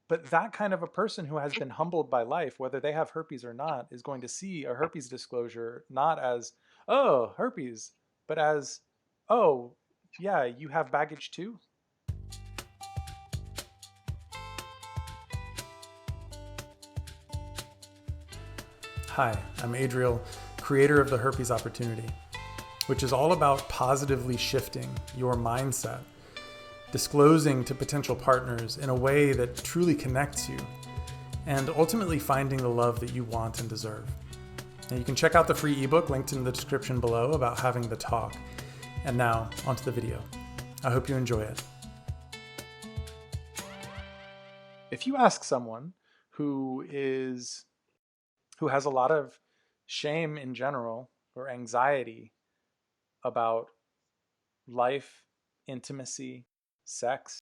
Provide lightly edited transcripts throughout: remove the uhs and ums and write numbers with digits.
But that kind of a person who has been humbled by life, whether they have herpes or not, is going to see a herpes disclosure not as, oh, herpes, but as, oh, yeah, you have baggage too. Hi, I'm Adriel, creator of the Herpes Opportunity, which is all about positively shifting your mindset, disclosing to potential partners in a way that truly connects you, and ultimately finding the love that you want and deserve. Now, you can check out the free ebook linked in the description below about having the talk. And now, onto the video. I hope you enjoy it. If you ask someone who has a lot of shame in general or anxiety about life, intimacy, sex,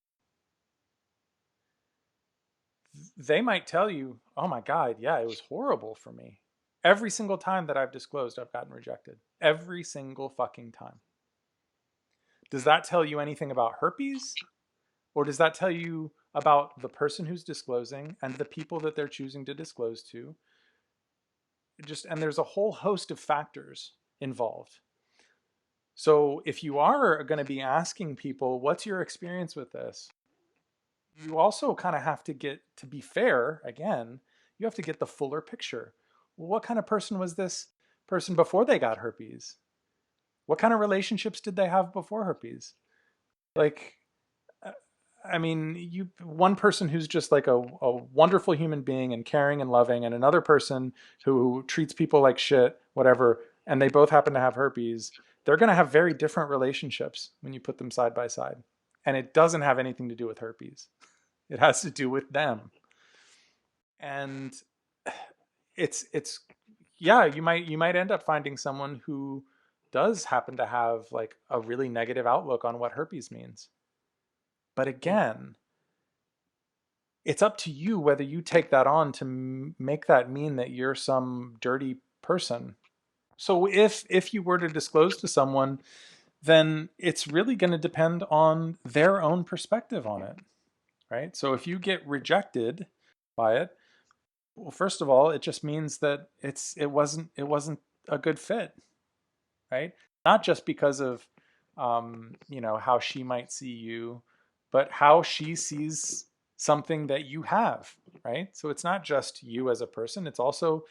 they might tell you, oh my God, yeah, it was horrible for me. Every single time that I've disclosed, I've gotten rejected. Every single fucking time. Does that tell you anything about herpes? Or does that tell you about the person who's disclosing and the people that they're choosing to disclose to? And there's a whole host of factors involved. So if you are going to be asking people, what's your experience with this? You also kind of have to to be fair, again, you have to get the fuller picture. What kind of person was this person before they got herpes? What kind of relationships did they have before herpes? Like, I mean, one person who's just like a wonderful human being and caring and loving, and another person who treats people like shit, whatever, and they both happen to have herpes, they're going to have very different relationships when you put them side by side. And it doesn't have anything to do with herpes. It has to do with them. And it's yeah, you might end up finding someone who does happen to have like a really negative outlook on what herpes means. But again, it's up to you whether you take that on to make that mean that you're some dirty person. So if you were to disclose to someone, then it's really going to depend on their own perspective on it, right? So if you get rejected by it, well, first of all, it just means that it wasn't a good fit, right? Not just because of how she might see you, but how she sees something that you have, right? So it's not just you as a person, it's also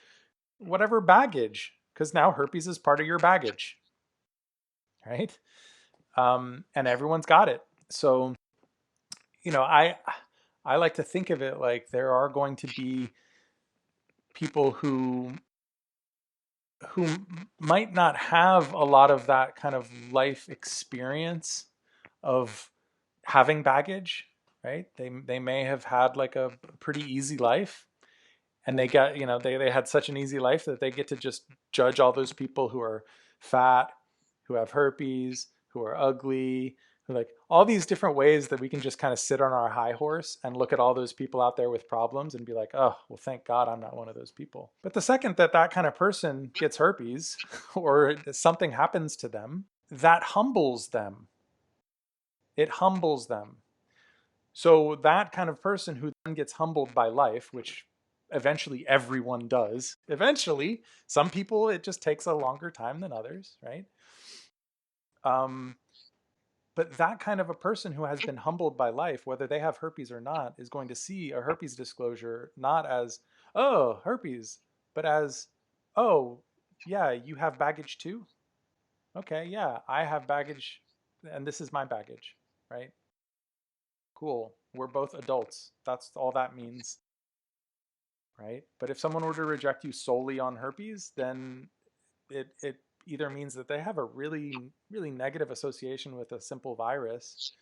whatever baggage, because now herpes is part of your baggage, right? And everyone's got it. So, I like to think of it like there are going to be people who might not have a lot of that kind of life experience of having baggage, right? They may have had like a pretty easy life, and they got, they had such an easy life that they get to just judge all those people who are fat, who have herpes, who are ugly, who like all these different ways that we can just kind of sit on our high horse and look at all those people out there with problems and be like, oh, well, thank God I'm not one of those people. But the second that that kind of person gets herpes or something happens to them, that humbles them. It humbles them. So that kind of person who then gets humbled by life, which eventually everyone does, eventually, some people, it just takes a longer time than others, right? But that kind of a person who has been humbled by life, whether they have herpes or not, is going to see a herpes disclosure not as, oh, herpes, but as, oh, yeah, you have baggage too? Okay, yeah, I have baggage, and this is my baggage, right? Cool. We're both adults. That's all that means, right? But if someone were to reject you solely on herpes, then it either means that they have a really, really negative association with a simple virus,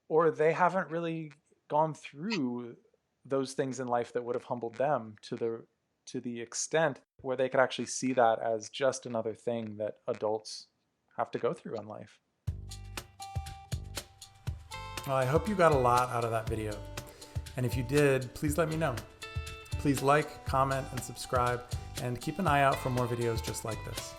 or they haven't really gone through those things in life that would have humbled them to the extent where they could actually see that as just another thing that adults have to go through in life. Well, I hope you got a lot out of that video. And if you did, please let me know. Please like, comment, and subscribe, and keep an eye out for more videos just like this.